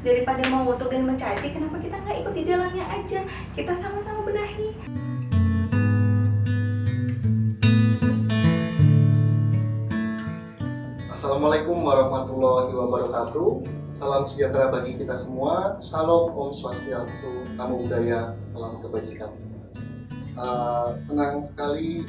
Daripada mengutuk dan mencaci, kenapa kita nggak ikut di dalamnya aja? Kita sama-sama benahi. Assalamualaikum warahmatullahi wabarakatuh. Salam sejahtera bagi kita semua. Shalom, Om Swastiastu, Namo Buddhaya, salam kebajikan. Senang sekali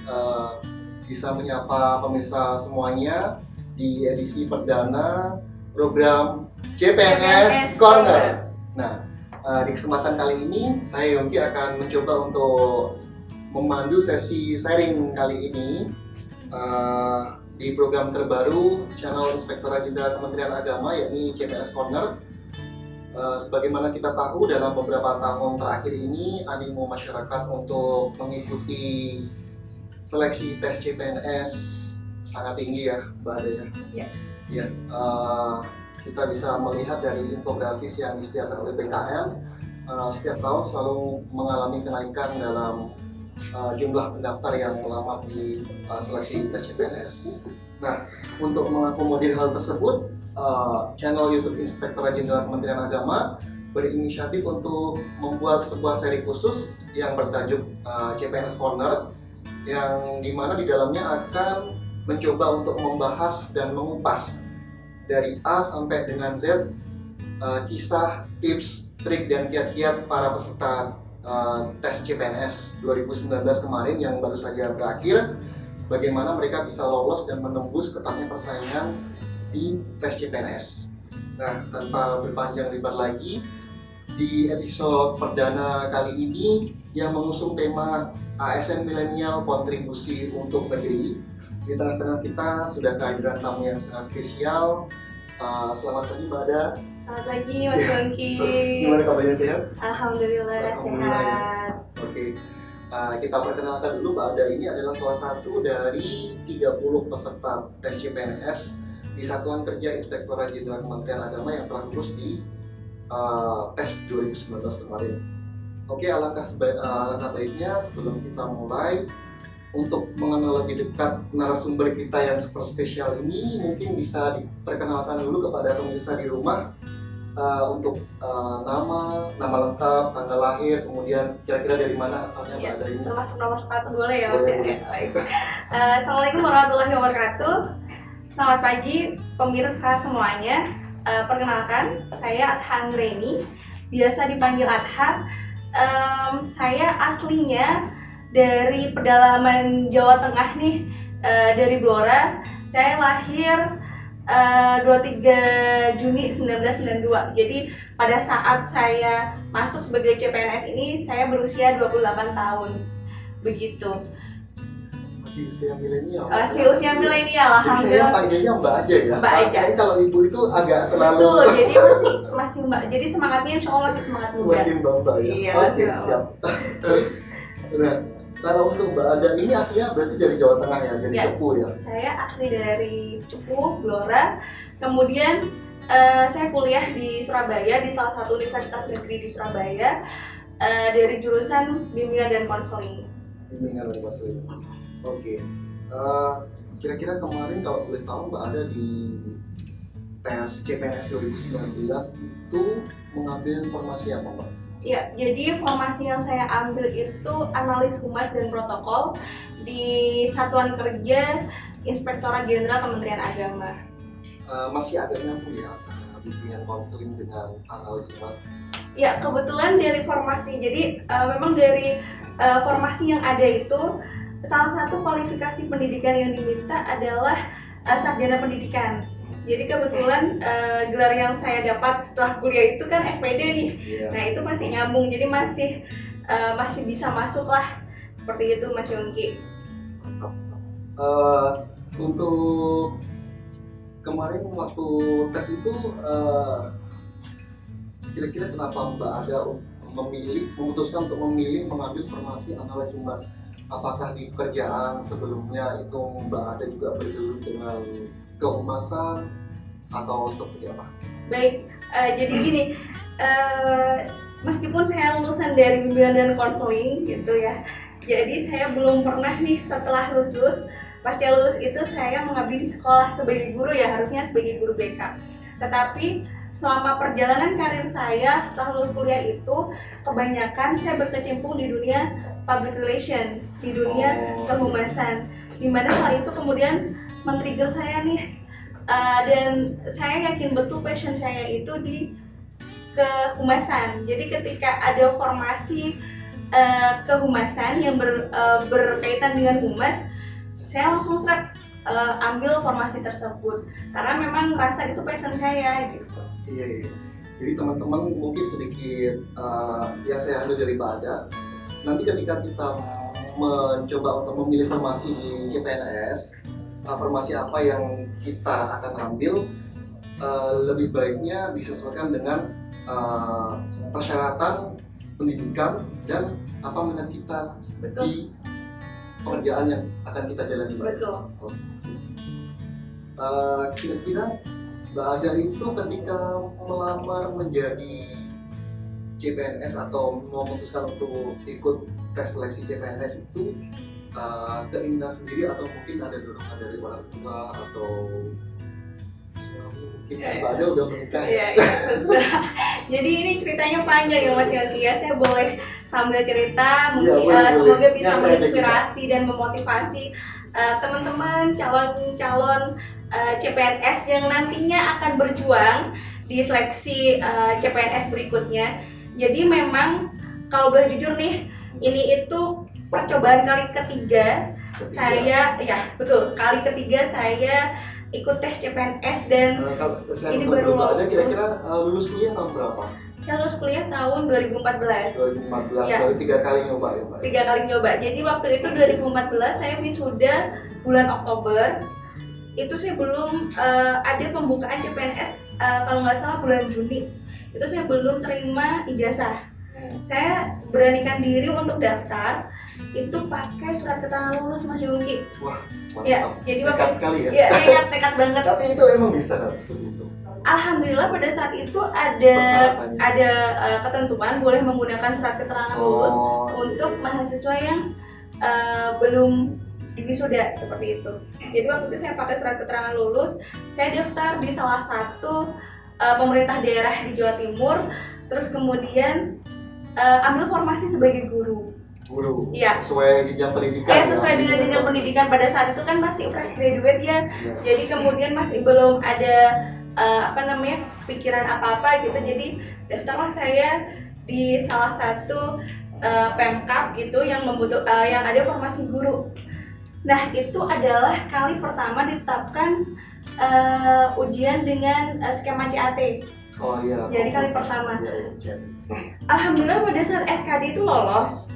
bisa menyapa pemirsa semuanya di edisi perdana program CPNS Corner. Nah, di kesempatan kali ini saya Yongki akan mencoba untuk memandu sesi sharing kali ini di program terbaru channel Inspektorat Jenderal Kementerian Agama, yakni CPNS Corner. Sebagaimana kita tahu, dalam beberapa tahun terakhir ini animo masyarakat untuk mengikuti seleksi tes CPNS sangat tinggi ya, Mbak Ade. Ya, kita bisa melihat dari infografis yang disediakan oleh BKM, setiap tahun selalu mengalami kenaikan dalam jumlah pendaftar yang melamar di seleksi tes CPNS. Nah, untuk mengakomodir hal tersebut, channel YouTube Inspektorat Jenderal Kementerian Agama berinisiatif untuk membuat sebuah seri khusus yang bertajuk CPNS Corner, yang dimana di dalamnya akan mencoba untuk membahas dan mengupas dari A sampai dengan Z kisah, tips, trik, dan kiat-kiat para peserta tes CPNS 2019 kemarin yang baru saja berakhir, bagaimana mereka bisa lolos dan menembus ketatnya persaingan di tes CPNS. Nah, tanpa berpanjang lebar lagi, di episode perdana kali ini yang mengusung tema ASN Milenial Kontribusi untuk Negeri, di tengah-tengah kita sudah kehadiran tamu yang sangat spesial. Selamat pagi Mbak Ada. Selamat pagi Mas Yongki. Gimana kabarnya, sehat? Alhamdulillah sehat. Oke. Kita perkenalkan dulu, Mbak Ada ini adalah salah satu dari 30 peserta tes CPNS di Satuan Kerja Inspektorat Jenderal Kementerian Agama yang telah lulus di tes 2019 kemarin. Oke, alangkah baiknya sebelum kita mulai, untuk mengenal lebih dekat narasumber kita yang super spesial ini, mungkin bisa diperkenalkan dulu kepada pemirsa di rumah untuk nama lengkap, tanggal lahir, kemudian kira-kira dari mana asalnya Mbak Ada ini. Termasuk nomor sepatu boleh ya Mas? Assalamualaikum warahmatullahi wabarakatuh. Selamat pagi pemirsa semuanya. Perkenalkan, saya Adha Anggreni, biasa dipanggil Adha. Saya aslinya dari pedalaman Jawa Tengah nih, dari Blora. Saya lahir 23 Juni 1992. Jadi pada saat saya masuk sebagai CPNS ini, saya berusia 28 tahun. Begitu. Masih usia milenial. Masih usia milenial, Jadi saya alhamdulillah. panggilnya Mbak aja ya. Mbak aja. Tapi kalau ibu itu agak terlalu. Betul, jadi masih Mbak. Jadi semangatnya insya Allah masih semangat muda. Masih Mbak ya. Iya, Oke, masih siap. Nah, kalau untuk Mbak Ada ini aslinya berarti dari Jawa Tengah ya, dari Cepu ya? Saya asli dari Cepu, Blora. Kemudian saya kuliah di Surabaya, di salah satu universitas negeri di Surabaya, dari jurusan bimbingan dan konseling. Bimbingan dan konseling. Oke. Kira-kira kemarin kalau boleh tahu Mbak Ada di tes CPNS 2019 itu mengambil formasi apa Mbak? Ya, jadi formasi yang saya ambil itu analis humas dan protokol di Satuan Kerja Inspektorat Jenderal Kementerian Agama. Masih agak nyambung ya antara bimbingan konseling dengan analis humas? Ya, kebetulan dari formasi. Jadi memang dari formasi yang ada itu, salah satu kualifikasi pendidikan yang diminta adalah sarjana pendidikan. Jadi kebetulan gelar yang saya dapat setelah kuliah itu kan SPD nih. Yeah. Nah itu masih nyambung, jadi masih bisa masuk lah, seperti itu Mas Yongki. Untuk kemarin waktu tes itu kira-kira kenapa Mbak Ada memutuskan untuk memilih mengambil formasi analis humas? Apakah di pekerjaan sebelumnya itu Mbak Ada juga bergelut dengan kehumasan atau seperti apa? Baik, jadi gini, meskipun saya lulusan dari bimbingan dan konseling gitu ya, jadi saya belum pernah nih setelah lulus, pasca lulus itu saya mengabdi di sekolah sebagai guru ya, harusnya sebagai guru BK. Tetapi selama perjalanan karir saya setelah lulus kuliah itu kebanyakan saya berkecimpung di dunia public relation, di dunia kehumasan, dimana hal itu kemudian men-trigger saya nih, dan saya yakin betul passion saya itu di kehumasan. Jadi ketika ada formasi kehumasan yang berkaitan dengan humas, saya langsung ambil formasi tersebut karena memang merasa itu passion saya gitu. Iya. Jadi teman-teman mungkin sedikit yang saya ambil dari Bada, nanti ketika kita mencoba untuk memilih formasi di CPNS, formasi apa yang kita akan ambil, lebih baiknya disesuaikan dengan persyaratan pendidikan dan apa minat kita di pekerjaan yang akan kita jalani. Betul. Kira-kira Mbak Ada itu ketika melamar menjadi CPNS atau memutuskan untuk ikut tes seleksi CPNS itu keinginan sendiri atau mungkin ada dorongan dari orang tua atau suami mungkin? Mbak Ada udah menikah ya? Iya, betul. Jadi ini ceritanya panjang ya Mas Yogi ya, saya boleh sambil cerita, mungkin semoga bisa menginspirasi dan memotivasi teman-teman calon-calon CPNS yang nantinya akan berjuang di seleksi CPNS berikutnya. Jadi memang kalau boleh jujur nih, ini itu percobaan kali ketiga saya, ya betul, kali ketiga saya ikut tes CPNS dan ini baru ada kira-kira lulus kuliah tahun berapa? Saya lulus kuliah tahun 2014. 2014, ya. Baru 3 kali nyoba ya Mbak? 3 kali nyoba, jadi waktu itu 2014 saya wisuda bulan Oktober. Itu saya belum ada pembukaan CPNS, kalau nggak salah bulan Juni. Itu saya belum terima ijazah. Saya beranikan diri untuk daftar itu pakai surat keterangan lulus Mas Yongki. Wah, mantap. Ya, jadi nekat sekali ya? Ya, nekat banget. Tapi itu emang bisa kan seperti itu? Alhamdulillah pada saat itu ada ketentuan boleh menggunakan surat keterangan lulus untuk mahasiswa yang belum wisuda seperti itu. Jadi waktu itu saya pakai surat keterangan lulus, saya daftar di salah satu pemerintah daerah di Jawa Timur, terus kemudian ambil formasi sebagai guru. Ya. Sesuai jenjang pendidikan. Sesuai dengan jenjang pendidikan, pada saat itu kan masih fresh graduate ya. Jadi kemudian masih belum ada pikiran apa-apa gitu. Jadi daftarlah saya di salah satu Pemkab gitu yang ada formasi guru. Nah, itu adalah kali pertama ditetapkan ujian dengan skema CAT. Oh iya. Jadi kali pertama. Iya. Alhamdulillah pada saat SKD itu lolos.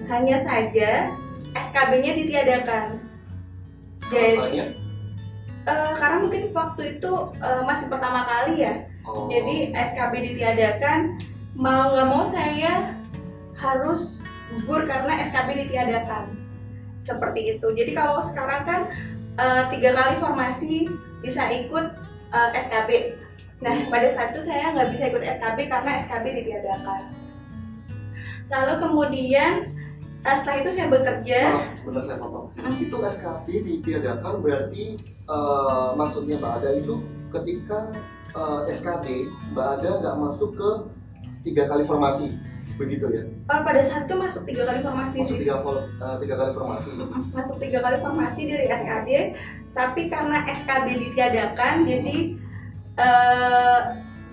Hanya saja SKB-nya ditiadakan. Jadi karena mungkin waktu itu masih pertama kali ya. Jadi SKB ditiadakan, mau nggak mau saya harus gugur karena SKB ditiadakan. Seperti itu. Jadi kalau sekarang kan 3 kali formasi bisa ikut SKB. Nah, pada saat itu saya nggak bisa ikut SKB karena SKB ditiadakan. Lalu kemudian setelah itu saya bekerja. Sebentar saya potong. Itu SKB ditiadakan berarti maksudnya Mbak Ada itu ketika SKD Mbak Ada nggak masuk ke 3 kali formasi, begitu ya? Pada saat itu masuk 3 kali formasi. Masuk 3 kali formasi. Masuk 3 kali formasi dari SKD, tapi karena SKB ditiadakan, jadi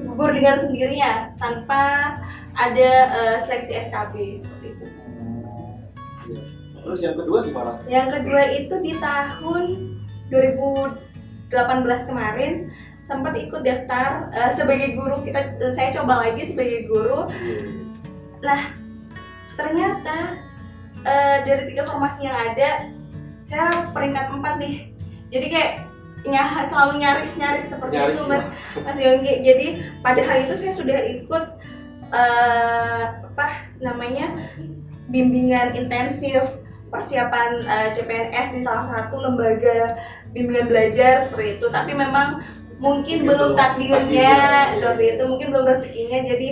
gugur dengan sendirinya tanpa ada seleksi SKB seperti itu. Terus yang kedua gimana? Yang kedua itu di tahun 2018 kemarin sempat ikut daftar sebagai guru. Saya coba lagi sebagai guru. Nah, ternyata dari 3 formasi yang ada, saya peringkat 4 nih. Jadi kayak selalu nyaris seperti itu Mas Yonggi. Jadi pada hari itu saya sudah ikut bimbingan intensif persiapan CPNS di salah satu lembaga bimbingan belajar seperti itu. Tapi memang mungkin belum takdirnya seperti itu, mungkin belum rezekinya, jadi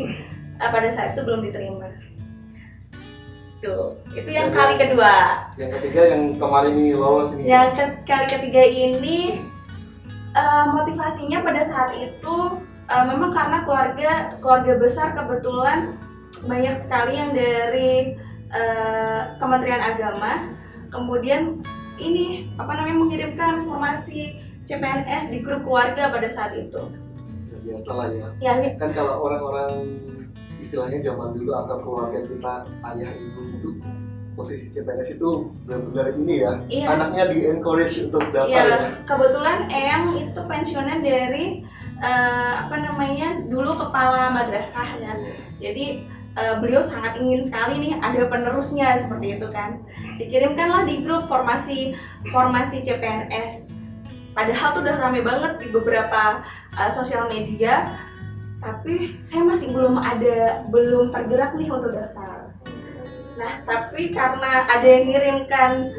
pada saat itu belum diterima. Itu yang kali kedua. Yang ketiga yang kemarin ini lolos ini. Yang kali ketiga ini motivasinya pada saat itu memang karena keluarga besar kebetulan banyak sekali yang dari Kementerian Agama, kemudian ini mengirimkan informasi CPNS di grup keluarga pada saat itu. Biasalah ya. Ya, Kan kalau orang-orang istilahnya zaman dulu atau keluarga kita, ayah ibu itu posisi CPNS itu benar-benar ini ya, Iya. anaknya di encourage untuk daftar ya ya. kebetulan Eyang itu pensiunan dari dulu kepala madrasah ya. Jadi beliau sangat ingin sekali nih ada penerusnya seperti itu kan. Dikirimkanlah di grup formasi CPNS. Padahal tuh udah rame banget di beberapa sosial media, tapi saya masih belum tergerak nih untuk daftar. Nah, tapi karena ada yang ngirimkan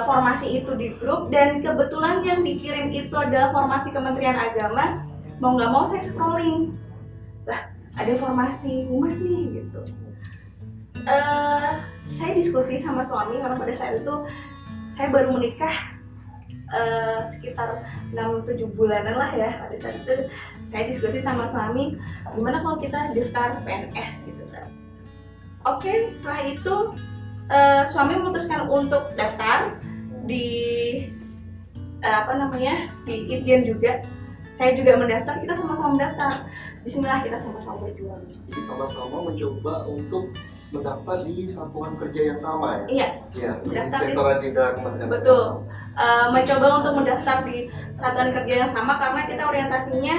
formasi itu di grup dan kebetulan yang dikirim itu adalah formasi Kementerian Agama, mau nggak mau saya scrolling. Lah, ada formasi humas nih gitu. Saya diskusi sama suami karena pada saat itu saya baru menikah sekitar 6-7 bulanan lah ya. Pada saat itu saya diskusi sama suami, gimana kalau kita daftar PNS gitu kan. Oke, setelah itu suami memutuskan untuk daftar di di Itjen juga. Saya juga mendaftar, kita sama-sama mendaftar. Bismillah, kita sama-sama berjuang. Jadi sama-sama mencoba untuk mendaftar di satuan kerja yang sama ya? Iya. Iya, di Mendaftar di- Inspektorat Jenderal Kementerian Betul. Agama. Mencoba untuk mendaftar di satuan kerja yang sama karena kita orientasinya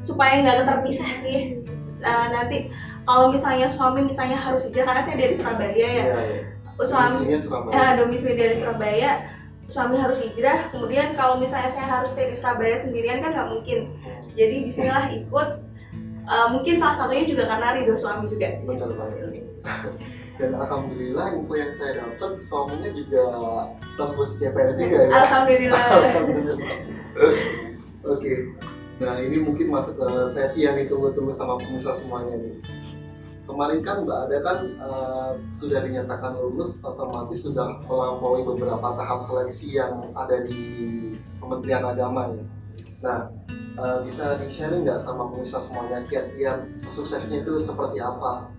supaya nggak terpisah sih. Nanti kalau misalnya suami harus hijrah, karena saya dari Surabaya ya. Iya, iya. Suami Domisilinya Surabaya. domisili dari Surabaya, suami harus hijrah. Kemudian kalau misalnya saya harus stay di Surabaya sendirian kan nggak mungkin. Jadi bismillah ikut. Mungkin salah satunya juga karena ridho suami juga sih. Benar banget. Dan alhamdulillah info yang saya dapat, suaminya juga tembus CPNS juga ya. Alhamdulillah. Alhamdulillah. Oke. Nah, ini mungkin masuk ke sesi yang ditunggu-tunggu sama pemirsa semuanya nih. Kemarin kan Mbak Ada kan sudah dinyatakan lulus, otomatis sudah melampaui beberapa tahap seleksi yang ada di Kementerian Agama ya. Nah, bisa di-sharing nggak sama pemirsa semuanya kiat-kiat suksesnya itu seperti apa?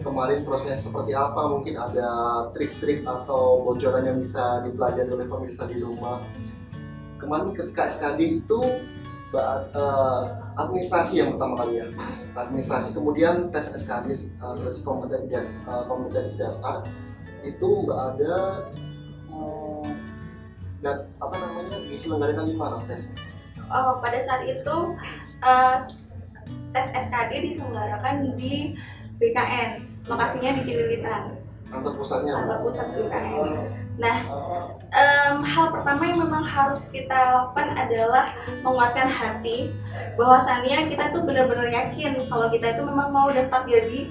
Kemarin prosesnya seperti apa? Mungkin ada trik-trik atau bocoran yang bisa dipelajari oleh pemirsa di rumah. Kemarin ketika SKD itu administrasi yang pertama kali ya, administrasi, kemudian tes SKD seleksi kompetensi dasar itu Mbak Ada diselenggarakan di mana tesnya? Pada saat itu tes SKD diselenggarakan di BKN, lokasinya di Cililitan, Kantor pusatnya? kantor pusat BKN. Nah, hal pertama yang memang harus kita lakukan adalah menguatkan hati bahwasannya kita tuh benar-benar yakin kalau kita itu memang mau daftar jadi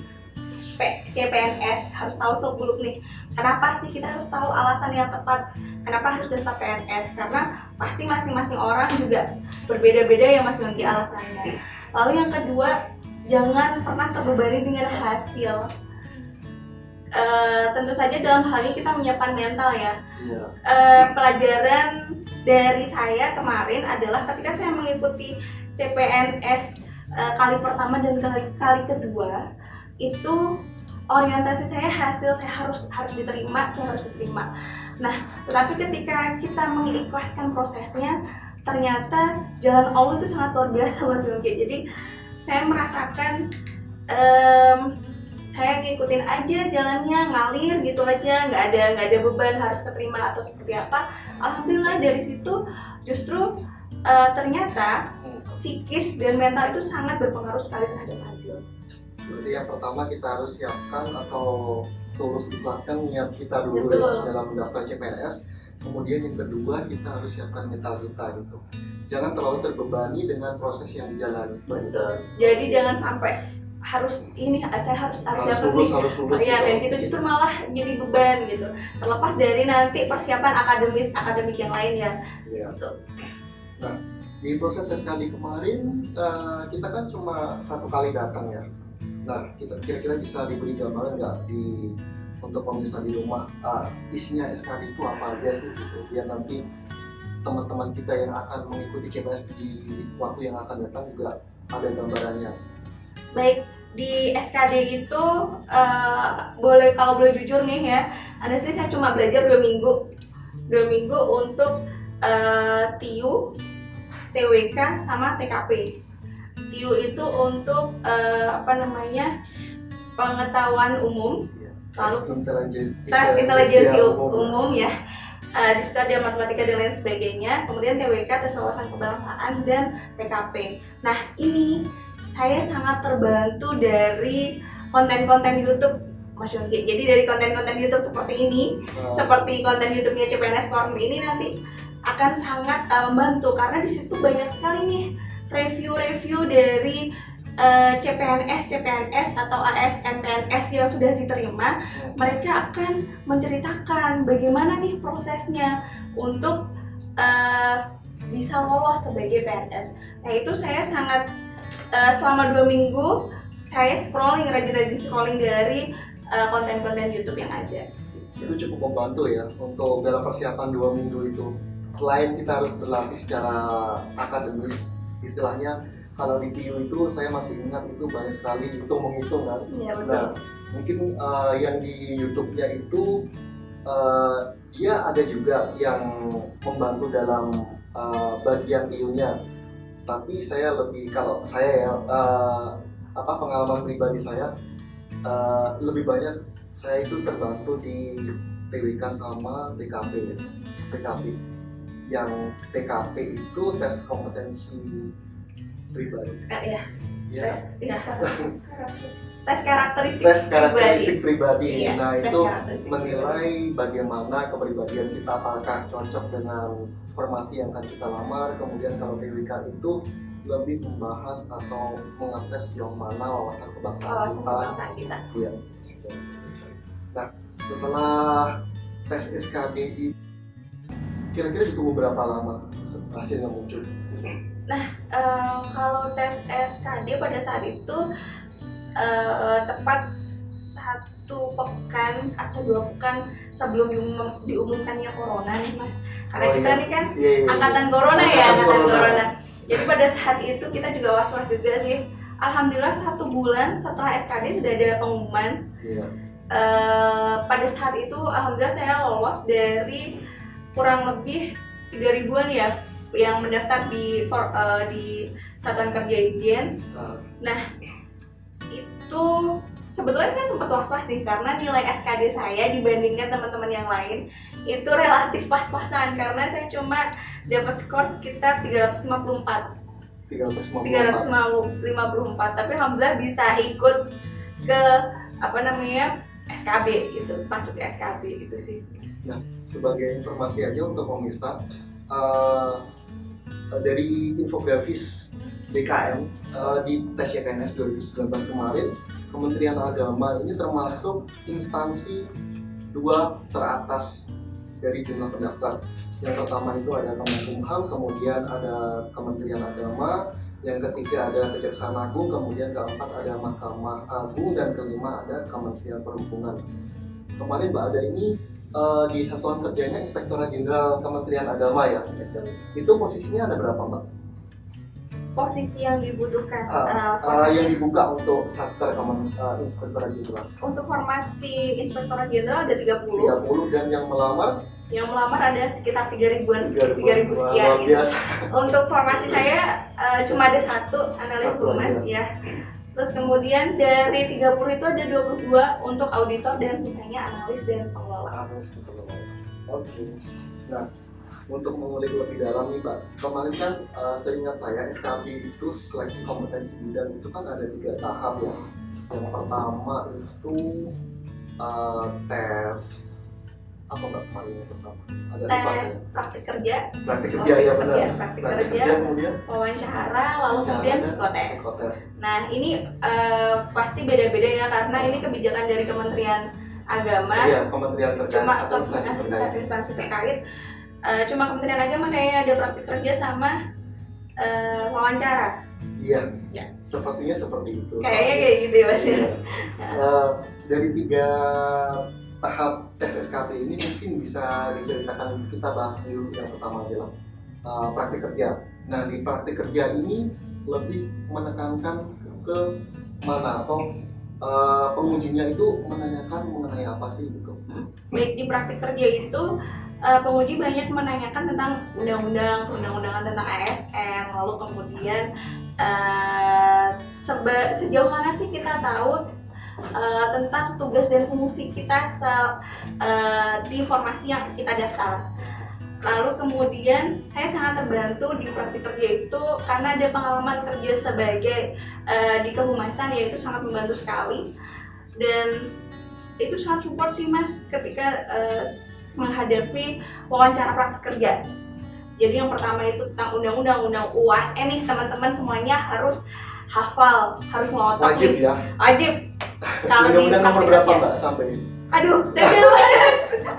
CPNS. Harus tahu seluk-beluk nih, kenapa sih kita harus tahu alasan yang tepat kenapa harus daftar PNS, karena pasti masing-masing orang juga berbeda-beda ya Mas Yongki alasannya. Lalu yang kedua, jangan pernah terbebani dengan hasil. Tentu saja dalam hal ini kita menyiapkan mental ya. Iya. Pelajaran dari saya kemarin adalah ketika saya mengikuti CPNS kali pertama dan kali kedua, itu orientasi saya hasil saya harus diterima. Nah, tetapi ketika kita mengikhlaskan prosesnya, ternyata jalan Allah itu sangat luar biasa Mas Yongki. Jadi saya merasakan saya ngikutin aja jalannya, ngalir gitu aja, nggak ada beban harus keterima atau seperti apa. Alhamdulillah dari situ justru ternyata psikis dan mental itu sangat berpengaruh sekali terhadap hasil. Berarti yang pertama kita harus siapkan atau tulus ikhlaskan niat kita dulu Betul. ya, dalam mendaftar CPNS. Kemudian yang kedua kita harus siapkan mental kita gitu. Jangan terlalu terbebani dengan proses yang dijalani. Betul. Jadi jangan sampai saya harus dapat lulus, nih. harus lulus. Iya, dan gitu justru malah jadi beban gitu. Terlepas dari nanti persiapan akademik yang lain ya. Iya. Gitu. Nah, di proses SKD kemarin kita kan cuma satu kali datang ya. Nah, kita kira-kira bisa diberi gambaran nggak untuk pemirsa di rumah isinya SKD itu apa aja sih gitu, biar nanti teman-teman kita yang akan mengikuti CPNS di waktu yang akan datang juga ada gambarannya. Baik, di SKD itu boleh, kalau boleh jujur nih ya, honestly saya cuma belajar 2 minggu untuk TIU, TWK sama TKP. TIU itu untuk pengetahuan umum, lalu tes intelijensi umum ya. Di situ ada matematika dan lain sebagainya. Kemudian TWK, tes wawasan kebangsaan, dan TKP. Nah, ini saya sangat terbantu dari konten-konten YouTube Mas Yongki. Jadi dari konten-konten YouTube seperti ini, seperti konten YouTube-nya CPNS Corner ini nanti akan sangat membantu, karena di situ banyak sekali nih review-review dari CPNS atau ASN PNS yang sudah diterima. Mereka akan menceritakan bagaimana nih prosesnya untuk bisa lolos sebagai PNS. Nah, itu saya sangat selama 2 minggu saya rajin-rajin scrolling dari konten-konten YouTube yang ada. Itu cukup membantu ya untuk dalam persiapan 2 minggu itu. Selain kita harus berlatih secara akademis, istilahnya kalau di TIU itu saya masih ingat itu banyak sekali hitung-menghitung kan. Iya, betul. Nah, mungkin yang di YouTube-nya itu dia ada juga yang membantu dalam bagian TIU-nya. Tapi saya lebih, kalau saya ya pengalaman pribadi saya lebih banyak saya itu terbantu di TWK sama TKP ya. TKP. Yang TKP itu tes kompetensi pribadi. Iya. Ya. Tes karakteristik pribadi. Iya, Nah, tes itu karakteristik menilai bagaimana kepribadian kita, apakah cocok dengan formasi yang akan kita lamar. Kemudian kalau TWK itu lebih membahas atau mengetes sejauh mana wawasan kebangsaan kita. Iya. Nah, setelah tes SKD kira-kira ditunggu berapa lama hasilnya muncul? Nah, kalau tes SKD pada saat itu tepat 1 pekan atau 2 pekan sebelum diumumkannya corona nih Mas. Karena kita nih kan angkatan corona ya, angkatan corona. Jadi pada saat itu kita juga was-was juga sih. Alhamdulillah 1 bulan setelah SKD sudah ada pengumuman. Pada saat itu alhamdulillah saya lolos dari kurang lebih 3.000-an ya yang mendaftar di Satuan Kerja Itjen. Nah, itu sebetulnya saya sempat was-was sih, karena nilai SKD saya dibandingkan teman-teman yang lain itu relatif pas-pasan, karena saya cuma dapat skor sekitar 354. Tapi alhamdulillah bisa ikut ke SKB gitu, masuk ke SKB gitu sih. Nah, sebagai informasi aja untuk pemirsa, dari infografis BKM di tes CPNS 2019 kemarin, Kementerian Agama ini termasuk instansi 2 teratas dari jumlah pendaftar. Yang pertama itu ada Kemenkumham, kemudian ada Kementerian Agama, yang ketiga ada Kejaksaan Agung, kemudian keempat ada Mahkamah Agung, dan kelima ada Kementerian Perhubungan. Kemarin Mbak Ada ini di satuan kerjanya Inspektorat Jenderal Kementerian Agama ya. Itu posisinya ada berapa Mbak? Posisi yang dibutuhkan yang dibuka untuk Satker Inspektorat Jenderal. Untuk formasi Inspektorat Jenderal ada 30 dan yang melamar ada sekitar 3.000-an, 3.000 sekian gitu. Untuk formasi saya cuma ada 1 analis humas ya. Terus kemudian dari 30 itu ada 22 untuk auditor dan sisanya analis dan pengelola. Oke. Nah, untuk mengulik lebih dalam nih Mbak, kemarin kan seingat saya SKB itu seleksi kompetensi bidang itu kan ada 3 tahap ya. Yang pertama itu tes apa Mbak kemarin yang pertama? Ada tes praktik kerja ya benar. Praktik kerja, kemudian wawancara, lalu kemudian psikotes. Nah ini pasti beda-beda ya, karena ini kebijakan dari Kementerian Agama. Iya, Kementerian terkait atau instansi terkait. Cuma Kementerian Agama kayaknya ada praktik kerja sama wawancara. Iya. Ya. Sepertinya seperti itu. Kayaknya kayak gitu ya Mas. Dari 3 tahap tes SKP ini mungkin bisa diceritakan, kita bahas dulu yang pertama aja lah. praktik kerja. Nah, di praktik kerja ini lebih menekankan ke mana, atau pengujinya itu menanyakan mengenai apa sih gitu? Baik, di praktik kerja itu penguji banyak menanyakan tentang undang-undangan tentang ASN, lalu kemudian sejauh mana sih kita tahu tentang tugas dan fungsi kita di formasi yang kita daftar. Lalu kemudian saya sangat terbantu di praktik kerja itu karena ada pengalaman kerja sebagai di kehumasan, yaitu sangat membantu sekali, dan itu sangat support sih Mas ketika menghadapi wawancara praktik kerja. Jadi yang pertama itu tentang undang UAS. Nih teman-teman semuanya harus hafal, harus ngotak. Wajib ya? Wajib. Kalau di Undang-undang nomor praktik berapa kerja. Mbak sampai? Aduh, saya lupa.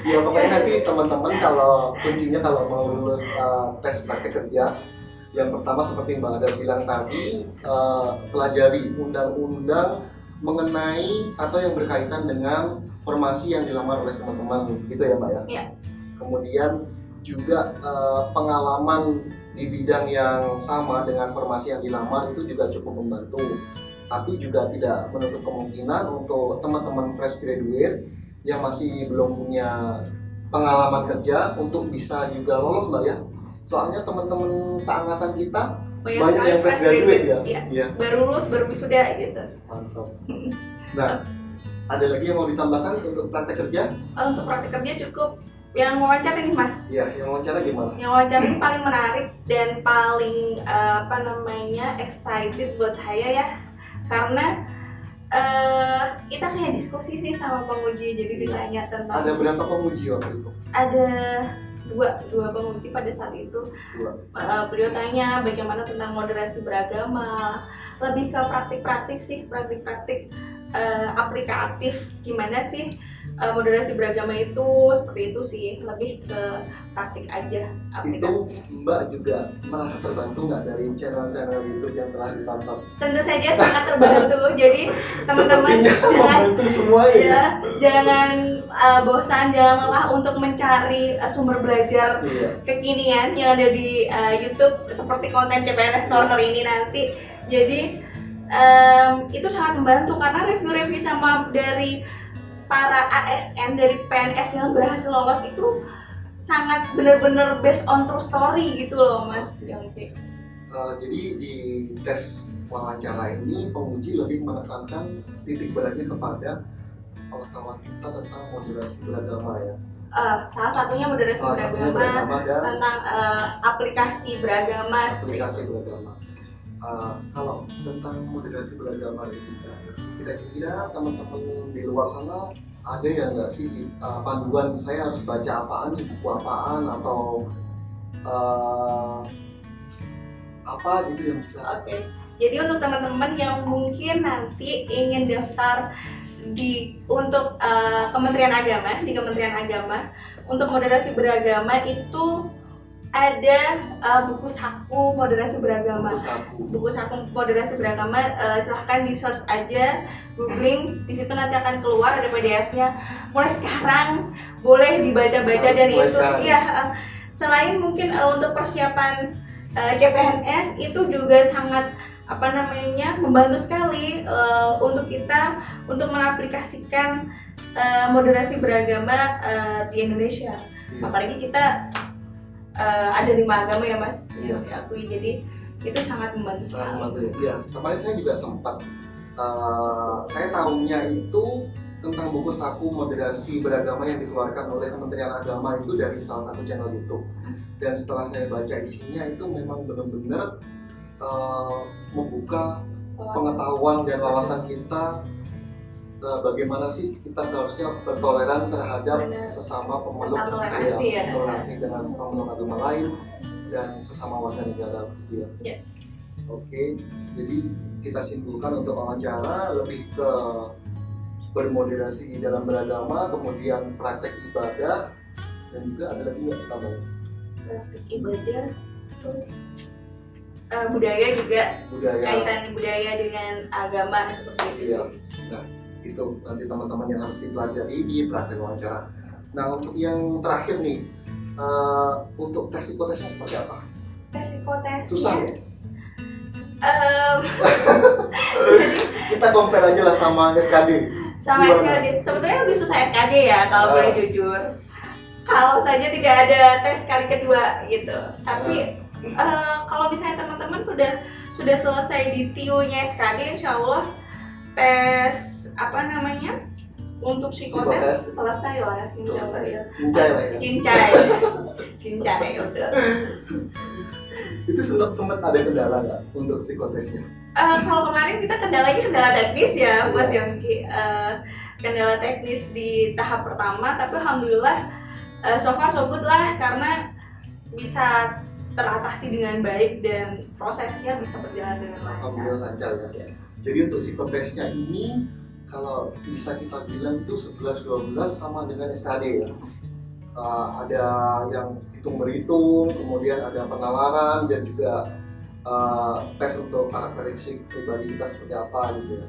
Ya pokoknya nanti teman-teman kalau kuncinya kalau mau lulus tes praktik kerja, yang pertama seperti Mbak Ada bilang tadi, pelajari undang-undang mengenai atau yang berkaitan dengan formasi yang dilamar oleh teman-teman, gitu ya Mbak ya? Iya. Kemudian juga pengalaman di bidang yang sama dengan formasi yang dilamar itu juga cukup membantu. Tapi juga tidak menutup kemungkinan untuk teman-teman fresh graduate yang masih belum punya pengalaman kerja untuk bisa juga lolos Mbak ya. Soalnya teman-teman seangkatan kita banyak yang fresh graduate ya. Iya. Baru lulus, baru wisuda gitu. Mantap. Nah, ada lagi yang mau ditambahkan untuk praktek kerja? Untuk praktik kerja cukup. Yang wawancara nih Mas. Iya, yang wawancara gimana? Yang wawancara ini paling menarik dan paling excited buat saya ya. Karena kita kayak diskusi sih sama penguji, jadi ditanya tentang. Ada berapa penguji waktu itu? Ada dua penguji pada saat itu. Beliau tanya bagaimana tentang moderasi beragama, lebih ke praktik-praktik sih, praktik-praktik aplikatif, gimana sih moderasi beragama itu, seperti itu sih, lebih ke praktik aja aplikasi. Itu Mbak juga merasa terbantu nggak dari channel-channel YouTube yang telah ditonton? Tentu saja sangat terbantu. Jadi teman-teman jangan bosan, jangan lelah untuk mencari sumber belajar kekinian yang ada di YouTube seperti konten CPNS Corner ini nanti. Jadi itu sangat membantu karena review-review sama dari para ASN, dari PNS yang berhasil lolos itu sangat benar-benar based on true story gitu loh Mas Yongki. Jadi di tes wawancara ini penguji lebih menekankan titik beratnya kepada pengetahuan kita tentang moderasi beragama ya. Salah satunya moderasi beragama tentang aplikasi beragama. Kalau tentang moderasi beragama ini, kira-kira teman-teman di luar sana ada ya nggak sih panduan saya harus baca apaan, buku apaan, atau apa gitu yang bisa? Oke. Jadi untuk teman-teman yang mungkin nanti ingin daftar untuk Kementerian Agama, di Kementerian Agama untuk moderasi beragama itu ada buku saku moderasi beragama. Buku saku moderasi beragama, silahkan di search aja, googling, di situ nanti akan keluar ada PDF-nya. Mulai sekarang boleh dibaca-baca dari itu. Iya. Selain mungkin untuk persiapan CPNS itu juga sangat membantu sekali untuk kita untuk mengaplikasikan moderasi beragama di Indonesia. Apalagi kita ada 5 agama ya Mas, yang diakui, jadi itu sangat membantu sekali. Ya, kemarin saya juga sempat saya tahunya itu tentang buku saku moderasi beragama yang dikeluarkan oleh Kementerian Agama itu dari salah satu channel YouTube. Dan setelah saya baca isinya itu memang benar-benar membuka pengetahuan dan wawasan kita bagaimana sih kita seharusnya bertoleran terhadap sesama pemeluk, toleransi dengan pemeluk agama lain dan sesama warga negara gitu ya. Oke, jadi kita simpulkan untuk wawancara lebih ke bermoderasi dalam beragama, kemudian praktek ibadah, dan juga ada lagi nggak tambahan? Praktek ibadah, terus budaya juga, kaitan budaya dengan agama seperti itu. Iya. Nah, itu nanti teman-teman yang harus dipelajari di praktek wawancara. Nah, untuk yang terakhir nih, untuk tes psikotesnya seperti apa? Tes psikotesnya Susah ya? Jadi Kita compare aja lah sama SKD. sama Gimana? SKD, sebetulnya lebih susah SKD ya kalau boleh jujur. Kalau saja tidak ada tes kali kedua gitu. Tapi kalau misalnya teman-teman sudah selesai di TIO-nya SKD, insya Allah tes untuk psikotes selesai lah, insya Allah ya. Cincai lah ya. Cincai udah. Itu sempat ada kendala nggak untuk psikotesnya? Kalau kemarin kita kendala teknis ya Mas Yongki, kendala teknis di tahap pertama, tapi alhamdulillah so far so good lah, karena bisa teratasi dengan baik dan prosesnya bisa berjalan dengan Alhamdulillah lancar. lancar ya. Jadi untuk psikotesnya ini kalau bisa kita bilang itu 11-12 sama dengan SKD ya. Ada yang hitung berhitung, kemudian ada penalaran dan juga tes untuk karakteristik pribadi kita seperti apa gitu ya.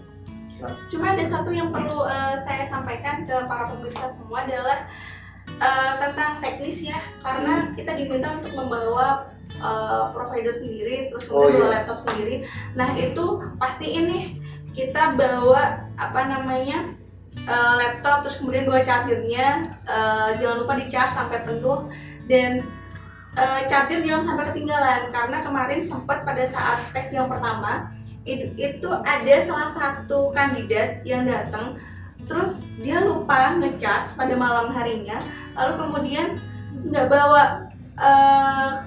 Cuma ada satu yang perlu saya sampaikan ke para pemirsa semua adalah tentang teknis ya, karena kita diminta untuk membawa provider sendiri, terus kemudian bawa laptop sendiri. Nah itu pastiin nih kita bawa laptop, terus kemudian bawa chargernya, jangan lupa di charge sampai penuh, dan charger jangan sampai ketinggalan, karena kemarin sempat pada saat tes yang pertama itu ada salah satu kandidat yang datang terus dia lupa ngecharge pada malam harinya, lalu kemudian nggak bawa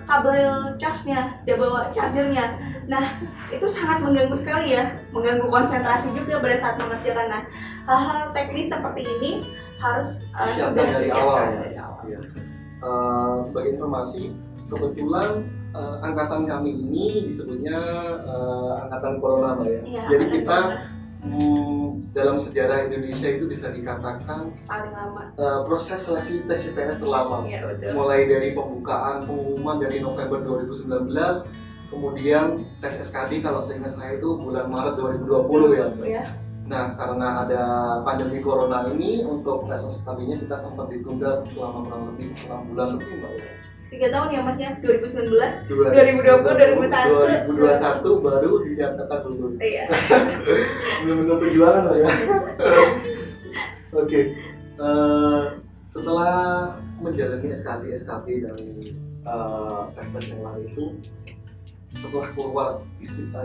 kabel charge-nya, dia bawa chargernya. Nah itu sangat mengganggu sekali ya, mengganggu konsentrasi juga pada saat mengerjakan. Nah hal-hal teknis seperti ini harus siapkan dari awal ya. Dari awal. Ya. Sebagai informasi, kebetulan angkatan kami ini disebutnya angkatan corona Mbak ya. Iya, jadi kita dalam sejarah Indonesia itu bisa dikatakan paling lama. Proses seleksi tes CPNS terlama. Iya, betul. Mulai dari pengumuman dari November 2019, kemudian tes SKD kalau seingat saya itu bulan Maret 2020 ya. Iya. Nah, karena ada pandemi corona ini, untuk tes SKD-nya kita sempat ditunda selama kurang lebih 6 bulan lebih Mbak ya. 3 tahun ya Mas ya, 2019, 2020, 2021 baru dinyatakan lulus. Iya. Benar-benar perjuangan Mbak ya. Oke. Setelah menjalani SKB dan tes-tes yang lain itu, setelah keluar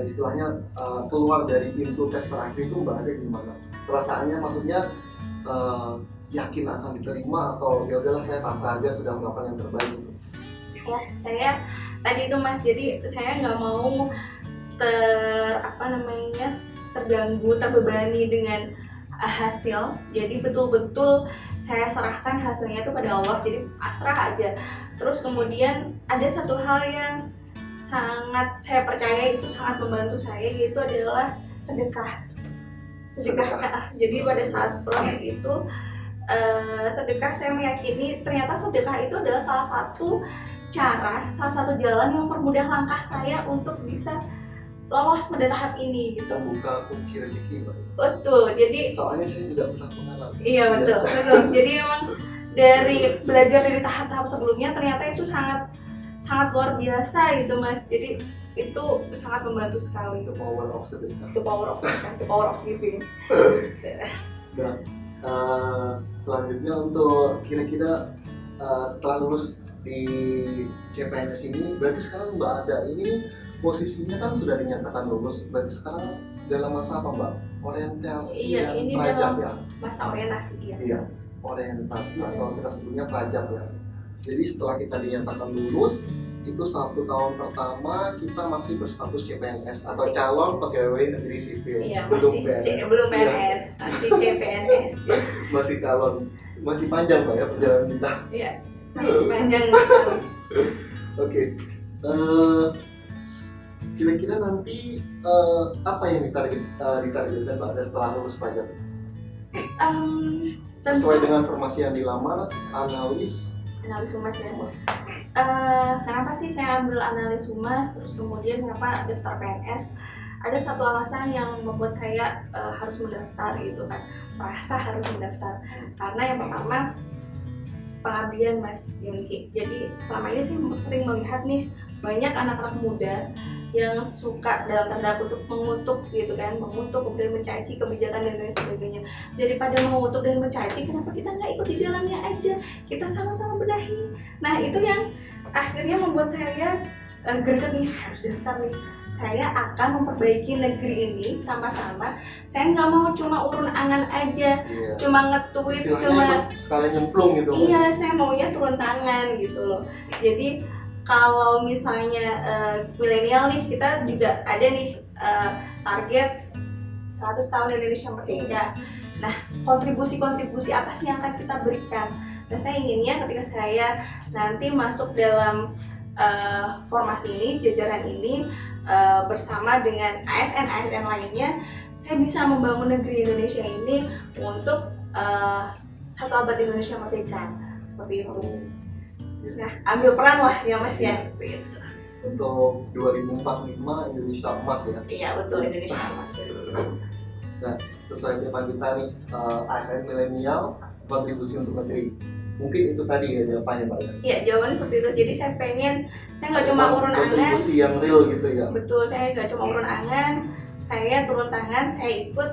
istilahnya keluar dari pintu tes terakhir itu Mbak ada gimana? Perasaannya, maksudnya yakin akan diterima atau ya udahlah saya pasrah aja, sudah melakukan yang terbaik gitu. Ya, saya tadi itu Mas, jadi saya nggak mau terganggu, terbebani dengan hasil. Jadi betul-betul saya serahkan hasilnya itu pada Allah, jadi pasrah aja. Terus kemudian ada satu hal yang sangat saya percaya itu sangat membantu saya, yaitu adalah sedekah. Jadi pada saat proses itu sedekah, saya meyakini ternyata sedekah itu adalah salah satu jalan yang mempermudah langkah saya untuk bisa lolos pada tahap ini gitu. Membuka kunci rezeki Mbak. Betul. Jadi soalnya saya juga pernah mengalami. Iya betul. Jadi emang dari belajar dari tahap-tahap sebelumnya ternyata itu sangat luar biasa gitu Mas. Jadi itu sangat membantu sekali. The power of sedekah. The power of sedekah, the power of giving. Dan selanjutnya untuk kira-kira setelah lulus di CPNS ini, berarti sekarang Mbak Ada ini posisinya kan sudah dinyatakan lulus, berarti sekarang dalam masa apa Mbak? Orientasi ini prajab dalam ya? masa orientasi ya. Iya, orientasi atau kita sebutnya prajab ya. Jadi setelah kita dinyatakan lulus, itu 1 tahun pertama kita masih berstatus CPNS atau calon pegawai negeri sipil. Iya, belum belum PNS, masih CPNS. Masih calon, masih panjang Mbak ya perjalanan kita. Iya, masih panjang. Oke. Kira-kira nanti apa yang ditargetkan Mbak Ada setelah lulus pajak? Sesuai dengan formasi yang dilamar, analis humas ya. Kenapa sih saya ambil analis humas, terus kemudian kenapa daftar PNS? Ada satu alasan yang membuat saya harus mendaftar gitu kan, merasa harus mendaftar. Karena yang pertama, pengabdian Mas Yongki. Jadi selama ini saya sering melihat nih banyak anak-anak muda yang suka dalam tanda kutip mengutuk gitu kan, mengutuk kemudian mencaci kebijakan dan lain sebagainya. Daripada mengutuk dan mencaci, kenapa kita nggak ikut di dalamnya aja, kita sama-sama benahi. Nah itu yang akhirnya membuat saya greget nih, harus daftar nih. Saya akan memperbaiki negeri ini sama-sama. Saya nggak mau cuma urun angan aja, cuma nge-tweet, cuma sekalian nyemplung gitu. Iya, saya maunya turun tangan gitu loh. Jadi kalau misalnya milenial nih, kita juga ada nih target 100 tahun Indonesia Merdeka. Nah, kontribusi-kontribusi apa sih yang akan kita berikan? Nah, saya inginnya ketika saya nanti masuk dalam formasi ini, jajaran ini, bersama dengan ASN-ASN lainnya, saya bisa membangun negeri Indonesia ini untuk satu abad Indonesia Merdeka. Seperti itu. Nah, ambil peran lah ya Mas ya, seperti itu. Untuk 2045 Indonesia emas ya. Iya betul, Indonesia emas. Nah, sesuai tema kita nih, ASN milenial kontribusi untuk negeri. Mungkin itu tadi ya jawabannya Mbak ya? Iya, jawabannya seperti itu. Jadi saya nggak cuma urun angan. Kontribusi yang real gitu ya? Betul, saya nggak cuma urun angan, saya turun tangan, saya ikut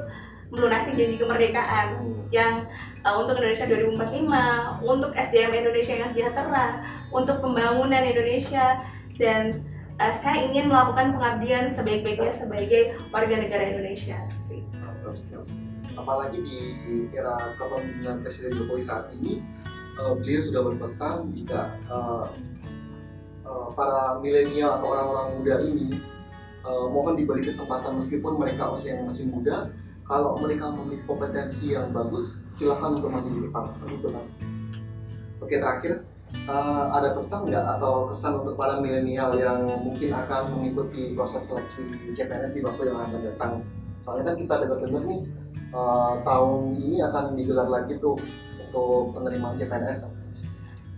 melunasi janji kemerdekaan yang untuk Indonesia 2045, untuk SDM Indonesia yang sejahtera, untuk pembangunan Indonesia, dan saya ingin melakukan pengabdian sebaik-baiknya sebagai warga negara Indonesia. Apalagi di era kepemimpinan Presiden Jokowi saat ini, beliau sudah berpesan jika para milenial atau orang-orang muda ini mohon diberi kesempatan meskipun mereka usia yang masih muda. Kalau mereka memiliki kompetensi yang bagus, silakan untuk maju di depan, seperti itu kan. Oke, terakhir ada pesan nggak atau kesan untuk para milenial yang mungkin akan mengikuti proses seleksi CPNS di waktu yang akan datang? Soalnya kan kita dengar-dengar nih tahun ini akan digelar lagi tuh untuk penerimaan CPNS.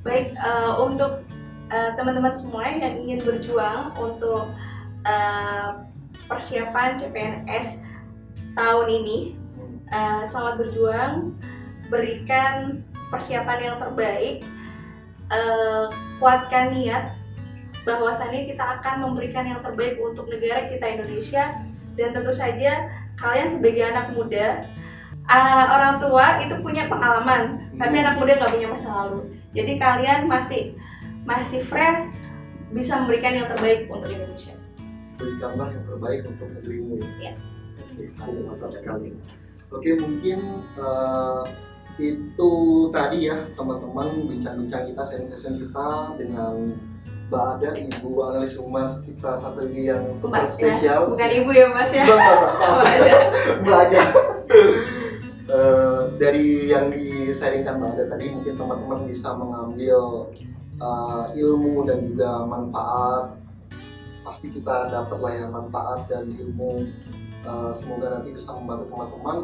Baik, untuk teman-teman semua yang ingin berjuang untuk persiapan CPNS tahun ini, selamat berjuang, berikan persiapan yang terbaik, kuatkan niat bahwasannya kita akan memberikan yang terbaik untuk negara kita Indonesia. Dan tentu saja kalian sebagai anak muda, orang tua itu punya pengalaman, tapi anak muda nggak punya masa lalu. Jadi kalian masih fresh, bisa memberikan yang terbaik untuk Indonesia. Berikanlah yang terbaik untuk negerimu ya. Oke, mantap sekali. Oke, mungkin itu tadi ya teman-teman bincang-bincang kita, sharing-sharing kita dengan Mbak Ada, Ibu Analis Humas kita satu lagi yang super spesial. Ya? Bukan Ibu ya Mas ya? Mbak Ada. Dari yang di-sharingkan Mbak Ada tadi, mungkin teman-teman bisa mengambil ilmu dan juga manfaat. Pasti kita dapatlah yang manfaat dan ilmu. Semoga nanti bisa membantu teman-teman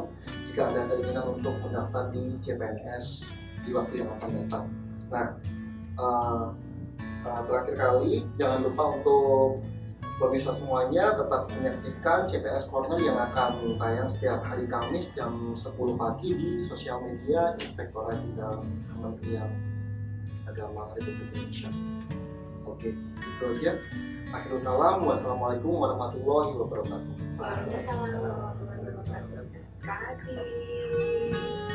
jika ada keinginan untuk mendaftar di CPNS di waktu yang akan datang. Nah, terakhir kali jangan lupa untuk pemirsa semuanya tetap menyaksikan CPNS Corner yang akan tayang setiap hari Kamis jam 10 pagi di sosial media Inspektorat Jenderal Kementerian Agama Republik Indonesia. Oke, itu aja. Akhirul kalam, wassalamualaikum warahmatullahi wabarakatuh. Waalaikumsalam warahmatullahi wabarakatuh. Terima kasih.